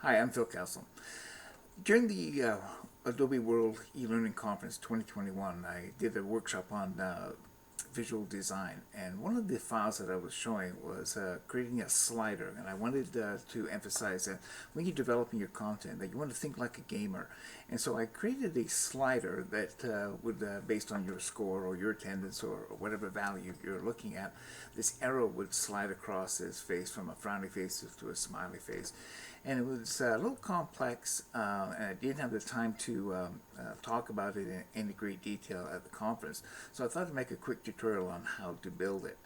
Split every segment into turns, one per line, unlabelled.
Hi, I'm Phil Castle. During the Adobe World eLearning Conference 2021, I did a workshop on visual design, and one of the files that I was showing was creating a slider, and I wanted to emphasize that when you're developing your content that you want to think like a gamer. And so I created a slider that would, based on your score or your attendance or whatever value you're looking at, this arrow would slide across his face from a frowny face to a smiley face. And it was a little complex, and I didn't have the time to talk about it in any great detail at the conference. So I thought I'd make a quick tutorial on how to build it.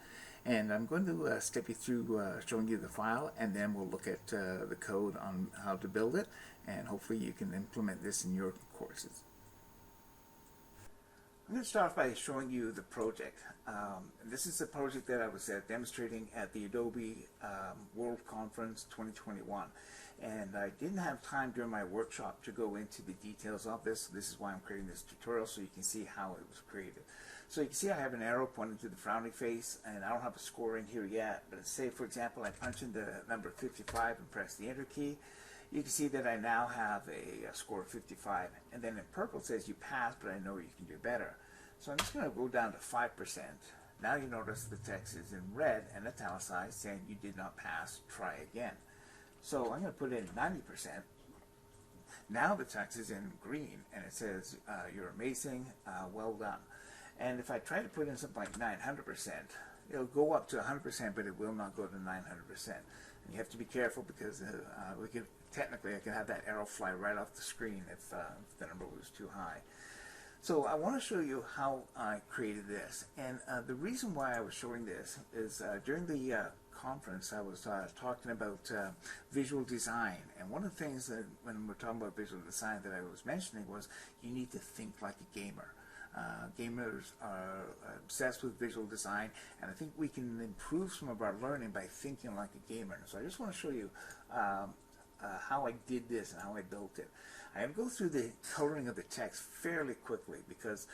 And I'm going to step you through showing you the file, and then we'll look at the code on how to build it, and hopefully you can implement this in your courses. I'm going to start off by showing you the project. This is the project that I was demonstrating at the Adobe World Conference 2021. And I didn't have time during my workshop to go into the details of this. This is why I'm creating this tutorial, so you can see how it was created. So you can see I have an arrow pointing to the frowning face, and I don't have a score in here yet. But say, for example, I punch in the number 55 and press the Enter key. You can see that I now have a score of 55. And then in purple it says you passed, but I know you can do better. So I'm just going to go down to 5%. Now you notice the text is in red and italicized, saying you did not pass, try again. So I'm going to put in 90%. Now the text is in green, and it says, you're amazing, well done. And if I try to put in something like 900%, it'll go up to 100%, but it will not go to 900%. And you have to be careful because technically I could have that arrow fly right off the screen if the number was too high. So I want to show you how I created this. And the reason why I was showing this is during the conference I was talking about visual design. And one of the things that when we're talking about visual design that I was mentioning was you need to think like a gamer. Gamers are obsessed with visual design, and I think we can improve some of our learning by thinking like a gamer. So I just want to show you how I did this and how I built it. I'm going to go through the coloring of the text fairly quickly because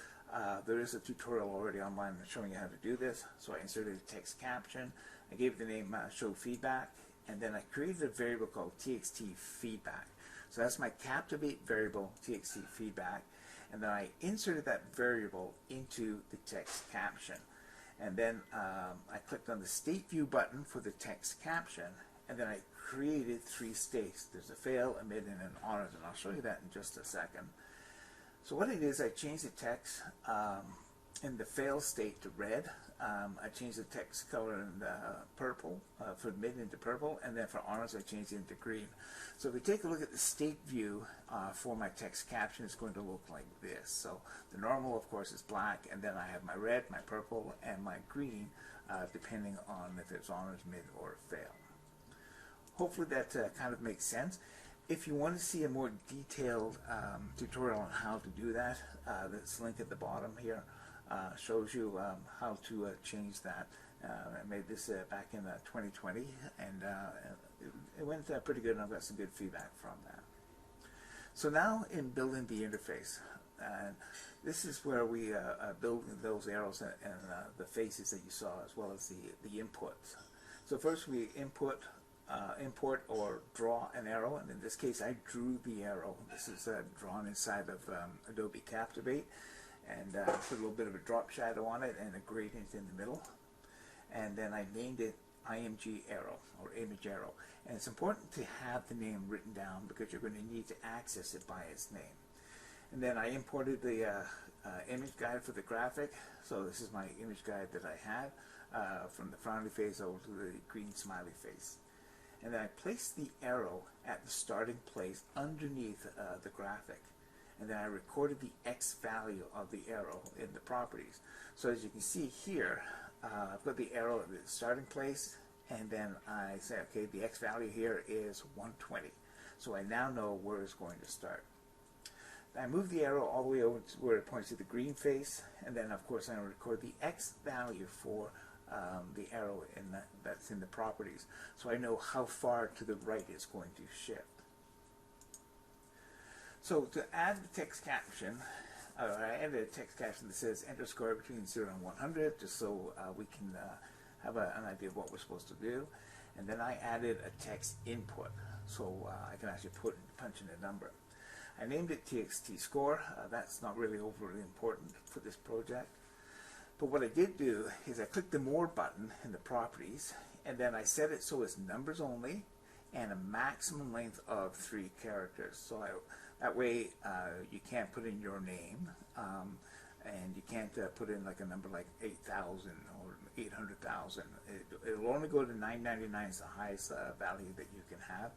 there is a tutorial already online showing you how to do this. So I inserted a text caption, I gave it the name show feedback, and then I created a variable called txt feedback. So that's my Captivate variable txt feedback, and then I inserted that variable into the text caption. And then I clicked on the state view button for the text caption, and then I created 3 states. There's a fail, a mid, and an honors, and I'll show you that in just a second. So what it is, I changed the text in the fail state to red. I changed the text color in purple, for mid into purple, and then for honors I changed it into green. So if we take a look at the state view for my text caption, it's going to look like this. So the normal, of course, is black, and then I have my red, my purple, and my green, depending on if it's honors, mid, or fail. Hopefully that kind of makes sense. If you want to see a more detailed tutorial on how to do that, this link at the bottom here shows you how to change that. I made this back in 2020, and it went pretty good, and I've got some good feedback from that. So now in building the interface, this is where we build those arrows and the faces that you saw, as well as the inputs. So first we import or draw an arrow, and in this case I drew the arrow. This is drawn inside of Adobe Captivate, and put a little bit of a drop shadow on it and a gradient in the middle, and then I named it IMG arrow, or image arrow. And it's important to have the name written down because you're going to need to access it by its name. And then I imported the image guide for the graphic. So this is my image guide that I had from the frowny face over to the green smiley face. And then I placed the arrow at the starting place underneath the graphic. And then I recorded the X value of the arrow in the properties. So as you can see here, I've got the arrow at the starting place, and then I say, okay, the X value here is 120. So I now know where it's going to start. I move the arrow all the way over to where it points to the green face, and then of course I record the X value for the arrow that's in the properties, so I know how far to the right it's going to shift. So to add the text caption, I added a text caption that says enter score between 0 and 100, just so we can have an idea of what we're supposed to do. and then I added a text input, so I can actually punch in a number. I named it TXT score. That's not really overly important for this project. But what I did do is I clicked the More button in the properties, and then I set it so it's numbers only and a maximum length of 3 characters. So that way you can't put in your name, and you can't put in like a number like 8,000 or 800,000. It'll only go to 999 is the highest value that you can have,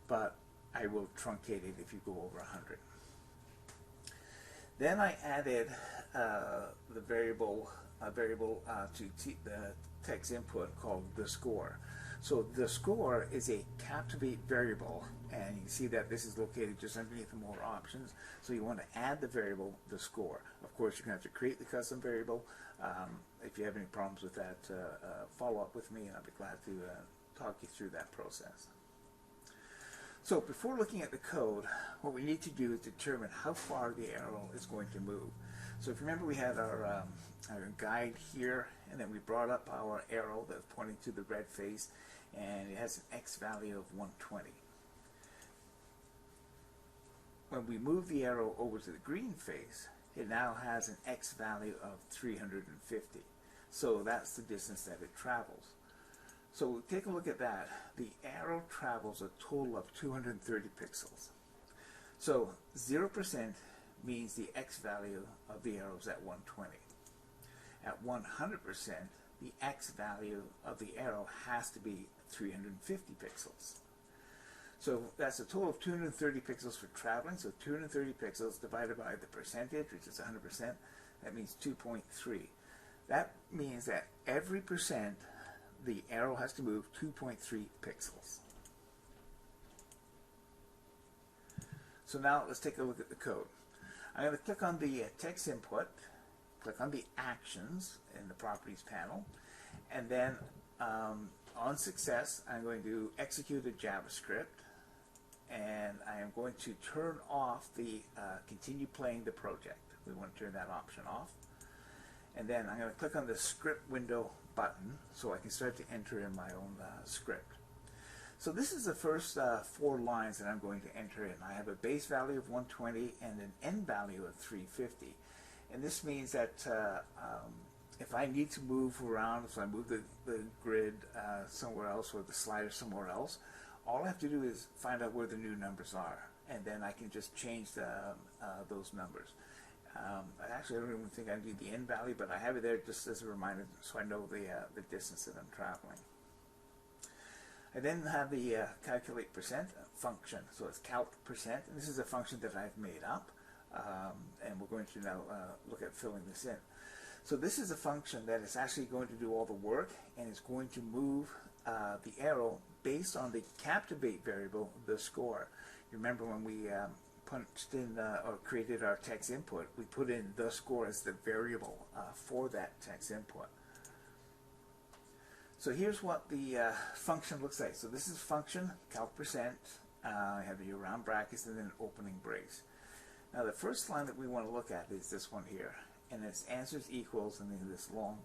but I will truncate it if you go over 100. Then I added the variable to the text input called the score. So the score is a Captivate variable, and you can see that this is located just underneath the more options. So you want to add the variable, the score. Of course, you're going to have to create the custom variable. If you have any problems with that, follow up with me, and I'll be glad to talk you through that process. So before looking at the code, what we need to do is determine how far the arrow is going to move. So if you remember, we had our guide here, and then we brought up our arrow that's pointing to the red face, and it has an X value of 120. When we move the arrow over to the green face, it now has an X value of 350. So that's the distance that it travels. So take a look at that. The arrow travels a total of 230 pixels. So 0% means the X value of the arrow is at 120. At 100%, the X value of the arrow has to be 350 pixels. So that's a total of 230 pixels for traveling. So 230 pixels divided by the percentage, which is 100%, that means 2.3. That means that every percent the arrow has to move 2.3 pixels. So now let's take a look at the code. I'm going to click on the text input, click on the actions in the properties panel, and then on success I'm going to execute a JavaScript, and I am going to turn off the continue playing the project. We want to turn that option off. And then I'm going to click on the script window button so I can start to enter in my own script. So this is the first 4 lines that I'm going to enter in. I have a base value of 120 and an end value of 350. And this means that if I need to move around, if I move the grid somewhere else or the slider somewhere else, all I have to do is find out where the new numbers are, and then I can just change those numbers. Actually, I don't even think I need the end value, but I have it there just as a reminder so I know the distance that I'm traveling. I then have the calculate percent function. So it's calc percent, and this is a function that I've made up, and we're going to now look at filling this in. So this is a function that is actually going to do all the work, and it's going to move the arrow based on the Captivate variable, the score. You remember when we punched in or created our text input, we put in the score as the variable for that text input. So here's what the function looks like. So this is function, calc percent, I have your round brackets and then an opening brace. Now the first line that we want to look at is this one here, and it's answers equals, and then this long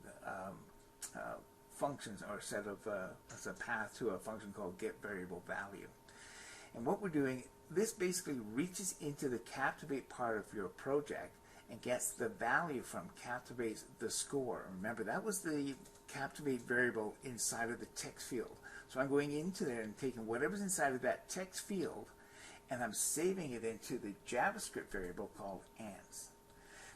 functions are a set of as a path to a function called get variable value. And what we're doing, this basically reaches into the Captivate part of your project and gets the value from Captivate's the score. Remember, that was the Captivate variable inside of the text field. So I'm going into there and taking whatever's inside of that text field, and I'm saving it into the JavaScript variable called ans.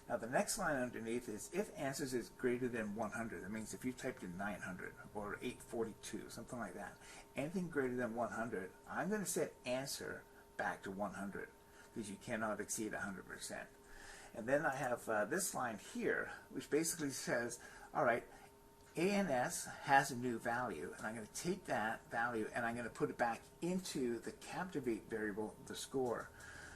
Now the next line underneath is if answers is greater than 100. That means if you typed in 900 or 842, something like that, anything greater than 100, I'm going to set answer back to 100 because you cannot exceed 100%. And then I have this line here, which basically says, all right, ANS has a new value, and I'm going to take that value and I'm going to put it back into the Captivate variable, the score.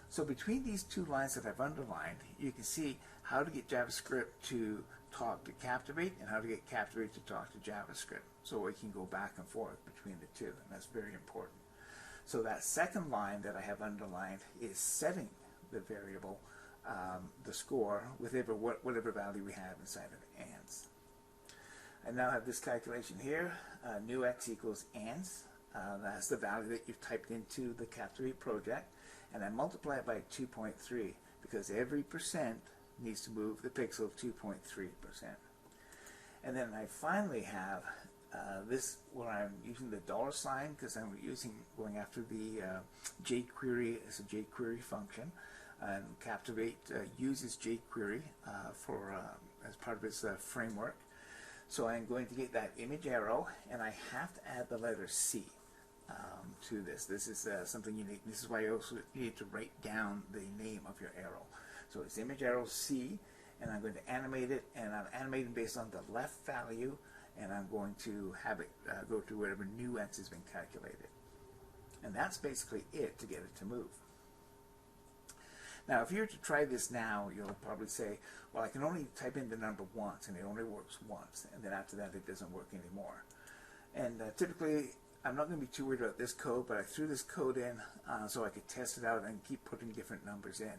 So between these 2 lines that I've underlined, you can see how to get JavaScript to talk to Captivate and how to get Captivate to talk to JavaScript. So we can go back and forth between the 2, and that's very important. So that second line that I have underlined is setting the variable, the score, with whatever value we have inside of ans. I now have this calculation here, new x equals ans. That's the value that you've typed into the Captivate project, and I multiply it by 2.3 because every percent needs to move the pixel 2.3%. And then I finally have this where I'm using the $sign because I'm going after the jQuery as a jQuery function, and Captivate uses jQuery as part of its framework. So I'm going to get that image arrow, and I have to add the letter C to this. This is something unique. This is why you also need to write down the name of your arrow. So it's image arrow C, and I'm going to animate it, and I'm animating based on the left value, and I'm going to have it go to whatever new x has been calculated. And that's basically it to get it to move. Now, if you were to try this now, you'll probably say, well, I can only type in the number once, and it only works once, and then after that it doesn't work anymore. And typically, I'm not going to be too worried about this code, but I threw this code in so I could test it out and keep putting different numbers in.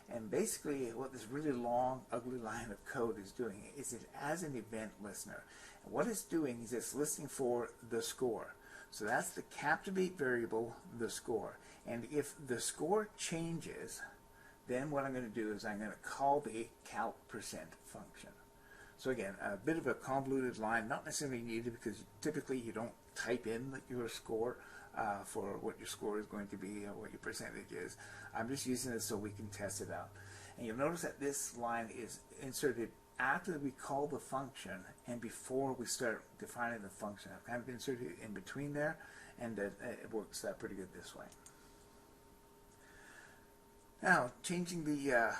And basically, what this really long, ugly line of code is doing is it as an event listener. And what it's doing is it's listening for the score. So that's the Captivate variable, the score. And if the score changes, then what I'm going to do is I'm going to call the calc% function. So again, a bit of a convoluted line, not necessarily needed because typically you don't type in your score for what your score is going to be or what your percentage is. I'm just using it so we can test it out. And you'll notice that this line is inserted after we call the function and before we start defining the function. I've kind of inserted it in between there, and it works pretty good this way. Now, changing the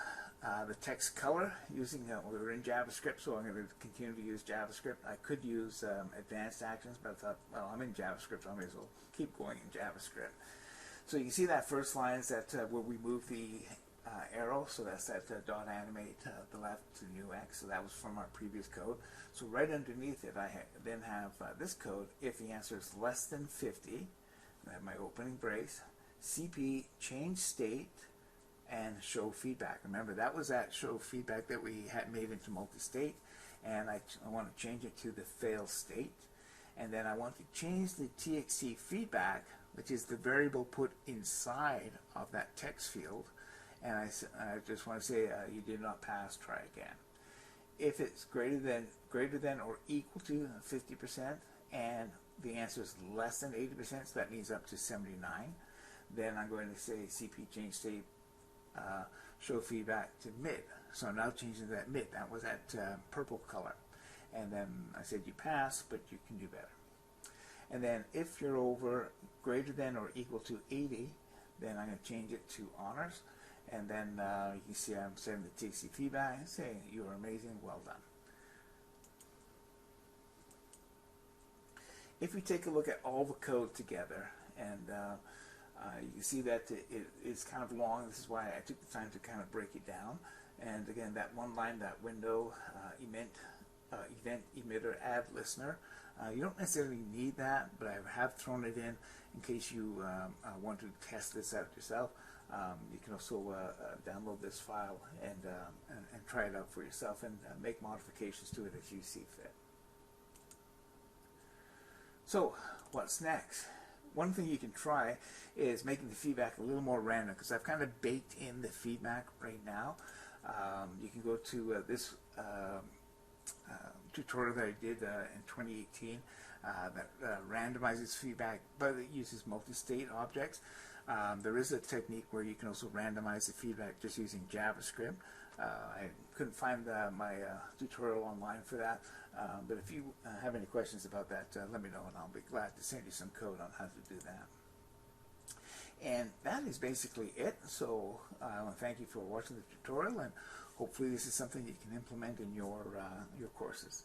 text color using, we were in JavaScript, so I'm going to continue to use JavaScript. I could use advanced actions, but I thought, well, I'm in JavaScript, so I may as well keep going in JavaScript. So you can see that first line is that where we move the arrow, so that's that dot animate the left to new x, so that was from our previous code. So right underneath it, I then have this code, if the answer is less than 50, I have my opening brace, CP change state, and show feedback. Remember, that was that show feedback that we had made into multi-state, and I want to change it to the fail state. And then I want to change the txt feedback, which is the variable put inside of that text field, and I just want to say you did not pass, try again. If it's greater than or equal to 50%, and the answer is less than 80%, so that means up to 79, then I'm going to say CP change state show feedback to mid. So I'm now changing that mid. That was that purple color. And then I said you pass, but you can do better. And then if you're over greater than or equal to 80, then I'm going to change it to honors. And then you can see I'm setting the TXT feedback and saying you are amazing, well done. If we take a look at all the code together, and you can see that it is kind of long. This is why I took the time to kind of break it down. And again, that one line, that window, event emitter add listener, you don't necessarily need that, but I have thrown it in case you want to test this out yourself. You can also download this file and try it out for yourself and make modifications to it as you see fit. So what's next? One thing you can try is making the feedback a little more random, because I've kind of baked in the feedback right now. You can go to this tutorial that I did in 2018 that randomizes feedback, but it uses multi-state objects. There is a technique where you can also randomize the feedback just using JavaScript. I couldn't find my tutorial online for that, but if you have any questions about that, let me know, and I'll be glad to send you some code on how to do that. And that is basically it. So I want to thank you for watching the tutorial, and hopefully this is something you can implement in your courses.